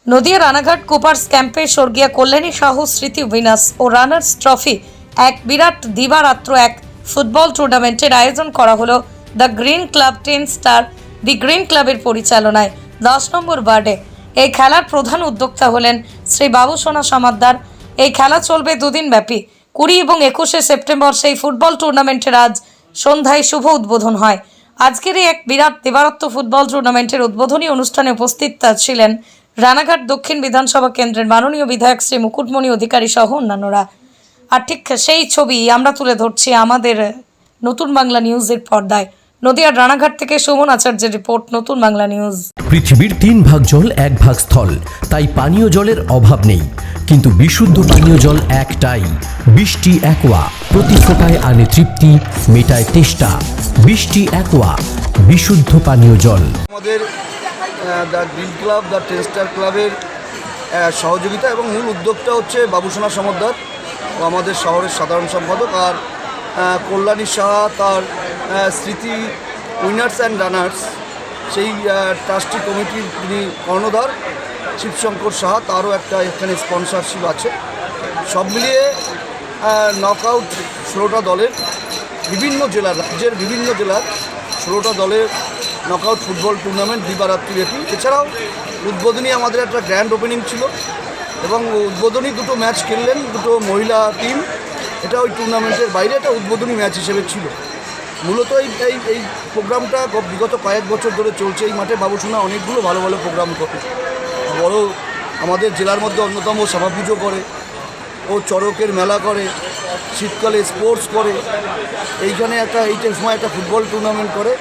Nadia Ranaghat Cooper's ক্যাম্পে স্বর্গীয় কল্যাণী সাহু স্মৃতি উইনার্স ও রানার্স ট্রফি এক বিরাট দিবারাত্র এক ফুটবল টুর্নামেন্টের আয়োজন করা হলো the green club 10 star the green ক্লাবের পরিচালনায় 10 নম্বর ওয়ার্ডে। এই খেলার প্রধান উদ্যোক্তা হলেন শ্রী বাবুসোনা সমাদ্দার। এই খেলা চলবে দুদিন ব্যাপী। 20 এবং 21 সেপ্টেম্বর সেই ফুটবল টুর্নামেন্টের আজ সন্ধ্যায় শুভ উদ্বোধন হয়। আজকের এই এক বিরাট দিবারাত্র ফুটবল টুর্নামেন্টের উদ্বোধনী অনুষ্ঠানে উপস্থিত ছিলেন রানাঘাট দক্ষিণ বিধানসভা কেন্দ্রের মাননীয় বিধায়ক শ্রী মুকুটমণি অধিকারী সহ অন্যান্যরা। আর ঠিক সেই ছবি আমরা তুলে ধরছি আমাদের নতুন বাংলা নিউজের পর্দায়। নদিয়ার রানাঘাট থেকে সুমন আচার্যের রিপোর্ট, নতুন বাংলা নিউজ। পৃথিবীর 3 ভাগ জল 1 ভাগ স্থল, তাই পানীয় জলের অভাব নেই। কিন্তু বিশুদ্ধ পানীয় জল একটাই, বৃষ্টি অ্যাকোয়া। প্রতি ফোঁটায় আনে তৃপ্তি, মেটায় তেষ্টা। বৃষ্টি অ্যাকোয়া, বিশুদ্ধ পানীয় জল। আমাদের the green club, the 10 star ক্লাবের সহযোগিতা এবং মূল উদ্যোগটা হচ্ছে বাবুসোনা সমাদ্দার ও আমাদের শহরের সাধারণ সম্পাদক, আর কল্যাণী সাহা তার স্মৃতি উইনার্স অ্যান্ড রানার্স সেই ট্রাস্টি কমিটির যিনি কর্ণধার শিবশঙ্কর সাহা, তারও একটা এখানে স্পন্সরশিপ আছে। সব মিলিয়ে নকআউট 16টা দলের বিভিন্ন জেলার, রাজ্যের বিভিন্ন জেলার 16টা দলের নকআউট ফুটবল টুর্নামেন্ট দিবারাত্রিব্যাপী। এছাড়াও উদ্বোধনী আমাদের একটা গ্র্যান্ড ওপেনিং ছিল এবং উদ্বোধনী দুটো ম্যাচ খেললেন দুটো মহিলা টিম। এটা ওই টুর্নামেন্টের বাইরে একটা উদ্বোধনী ম্যাচ হিসেবে ছিল। মূলত এই প্রোগ্রামটা বিগত কয়েক বছর ধরে চলছে। এই মাঠে বাবুসোনা অনেকগুলো ভালো ভালো প্রোগ্রাম করে। বড় আমাদের জেলার মধ্যে অন্যতম সভা পুজো করে, ও চড়কের মেলা করে, শীতকালে স্পোর্টস করে, এইখানে এইটার সময় একটা ফুটবল টুর্নামেন্ট করে।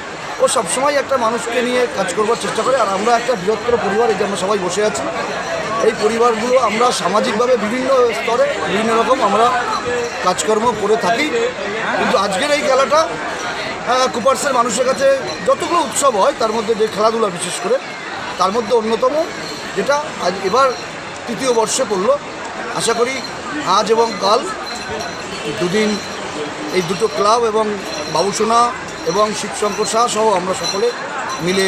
ও সবসময় একটা মানুষকে নিয়ে কাজ করবার চেষ্টা করে। আর আমরা একটা বৃহত্তর পরিবার, এই যে আমরা সবাই বসে আছি, এই পরিবারগুলো আমরা সামাজিকভাবে বিভিন্ন স্তরে বিভিন্ন রকম আমরা কাজকর্ম করে থাকি। কিন্তু আজকের এই খেলাটা কুপার্সের মানুষের কাছে যতগুলো উৎসব হয় তার মধ্যে যে খেলাধুলা বিশেষ করে তার মধ্যে অন্যতম, যেটা আজ এবার 3য় বর্ষে পড়লো। আশা করি আজ এবং কাল দুদিন এই দুটো ক্লাব এবং বাবুসোনা এবং শিবশঙ্কর সাহা সহ আমরা সকলে মিলে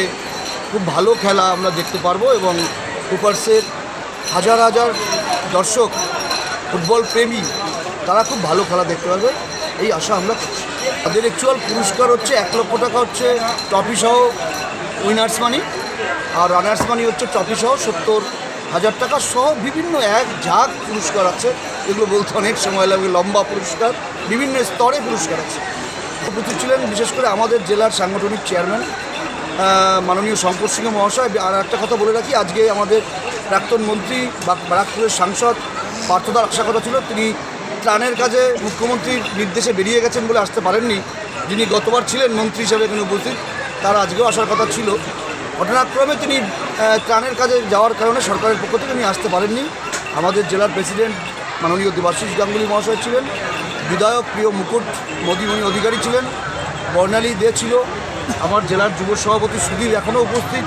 খুব ভালো খেলা আমরা দেখতে পারবো এবং কুপার্সের হাজার হাজার দর্শক, ফুটবল প্রেমী, তারা খুব ভালো খেলা দেখতে পারবে এই আশা আমরা করছি। তাদের অ্যাকচুয়াল পুরস্কার হচ্ছে 1 লক্ষ টাকা হচ্ছে ট্রফি সহ উইনার্স মানি, আর রানার্স মানি হচ্ছে ট্রফি সহ 70,000 টাকা সহ বিভিন্ন এক ঝাঁক পুরস্কার আছে। এগুলো বলতে অনেক সময় লাগবে, লম্বা পুরস্কার, বিভিন্ন স্তরে পুরস্কার আছে। উপস্থিত ছিলেন বিশেষ করে আমাদের জেলার সাংগঠনিক চেয়ারম্যান মাননীয় শঙ্কর সিংহ মহাশয়। আর একটা কথা বলে রাখি, আজকে আমাদের প্রাক্তন মন্ত্রী বা ব্যারাকপুরের সাংসদ পার্থদার আসার কথা ছিল। তিনি ত্রাণের কাজে মুখ্যমন্ত্রীর নির্দেশে বেরিয়ে গেছেন বলে আসতে পারেননি। যিনি গতবার ছিলেন মন্ত্রী হিসেবে এখানে উপস্থিত, তার আজকেও আসার কথা ছিল। ঘটনাক্রমে তিনি ত্রাণের কাজে যাওয়ার কারণে সরকারের পক্ষ থেকে তিনি আসতে পারেননি। আমাদের জেলার প্রেসিডেন্ট মাননীয় দেবাশিস গাঙ্গুলি মহাশয় ছিলেন, বিধায়ক প্রিয় মুকুটমণি অধিকারী ছিলেন, বর্ণালী দে ছিল, আমার জেলার যুব সভাপতি সুধীর এখনও উপস্থিত,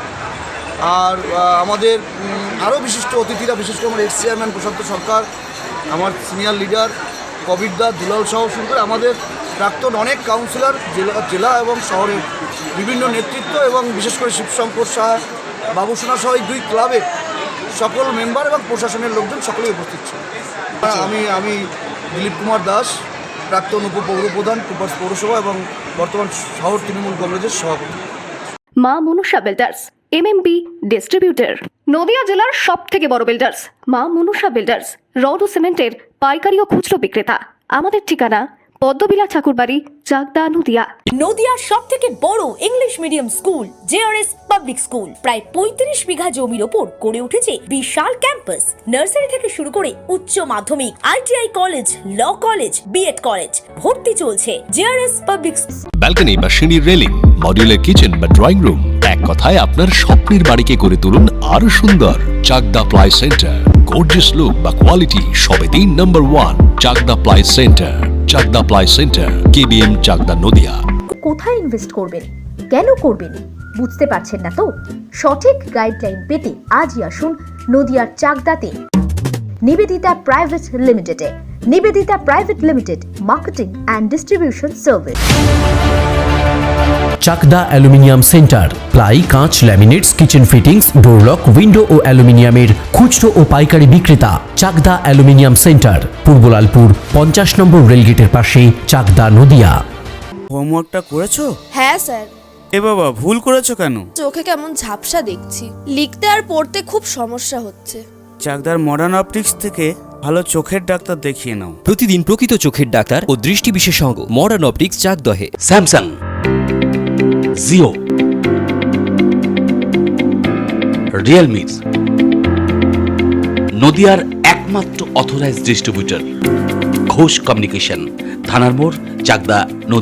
আর আমাদের আরও বিশিষ্ট অতিথিরা, বিশেষ করে আমার এক্স চেয়ারম্যান প্রশান্ত সরকার, আমার সিনিয়র লিডার কবিরদা, দুলাল সহ শুরু করে আমাদের প্রাক্তন অনেক কাউন্সিলর, জেলা এবং শহরের বিভিন্ন নেতৃত্ব এবং বিশেষ করে শিবশঙ্কর সাহা, বাবুসোনা সহ এই 2 ক্লাবের সকল মেম্বার এবং প্রশাসনের লোকজন সকলেই উপস্থিত ছিল। আমি দিলীপ কুমার দাস, প্রাক্তন উপপৌরপ্রধান কুপার্স পৌরসভা এবং বর্তমান শহর তৃণমূল কংগ্রেসের সভাপতি। মা Manusha builders, MMB distributor, Nadia জেলার সবথেকে বড় বিল্ডার্স মা মনুষা বিল্ডার্স, রড ও সিমেন্টের পাইকারি ও খুচরো বিক্রেতা। আমাদের ঠিকানা পদ্মবিলা ঠাকুরবাড়ি, চাকদা, নদিয়া। নদিয়ার সবথেকে বড় English medium school JRS public school প্রায় 35 বিঘা জমির ওপর গড়ে উঠেছে বিশাল ক্যাম্পাস। নার্সারি থেকে শুরু করে উচ্চ মাধ্যমিক, ITI college, law college, BEd college, ভর্তি চলছে। জেআরএস পাবলিক ব্যালকনি বা সিঁড়ির রেলিং, মডিউলার কিচেন বা ড্রয়িং রুম, এক কথায় আপনার স্বপ্নের বাড়িকে করে তুলুন আরো সুন্দর। Chakdaha ply centre, gorgeous look বা কোয়ালিটি সবে 3 number 1 Chakdaha ply centre. Chakdaha ply centre, KBM, Chakdaha, Nadia. কোথায় ইনভেস্ট করবেন, কেন করবেন বুঝতে পারছেন না তো? সঠিক গাইডলাইন পেতে আজই আসুন নদিয়ার চাকদাতে নিবেদিতা প্রাইভেট লিমিটেডে। Nivedita private limited, marketing and distribution service. Chakdah aluminium centre, ply, কাঁচ, laminates, kitchen fittings, door lock, window ও অ্যালুমিনিয়ামের খুচরো ও পাইকারি বিক্রেতা। চাকদা অ্যালুমিনিয়াম সেন্টার, পূর্বলালপুর 50 নম্বর রেলগেটের পাশে, চাকদা, নদিয়া। হোমওয়ার্কটা করেছো? হ্যাঁ স্যার। এ বাবা, ভুল করেছো কেন? চোখে কেমন ঝাপসা দেখছি, লিখতে আর পড়তে খুব সমস্যা হচ্ছে। চাকদার মডার্ন অপটিক্স থেকে ভালো চোখের ডাক্তার দেখিয়ে নাও। প্রতিদিন প্রকৃত চোখের ডাক্তার ও দৃষ্টি বিশেষজ্ঞ মডার্ন অপটিক্স চাকদহে। স্যামসাং, জিও, রিয়েলমি, নদিয়ার একমাত্র অথরাইজড ডিস্ট্রিবিউটর ঘোষ কমিউনিকেশন, থানার মোড়, চাকদা, নদিয়া।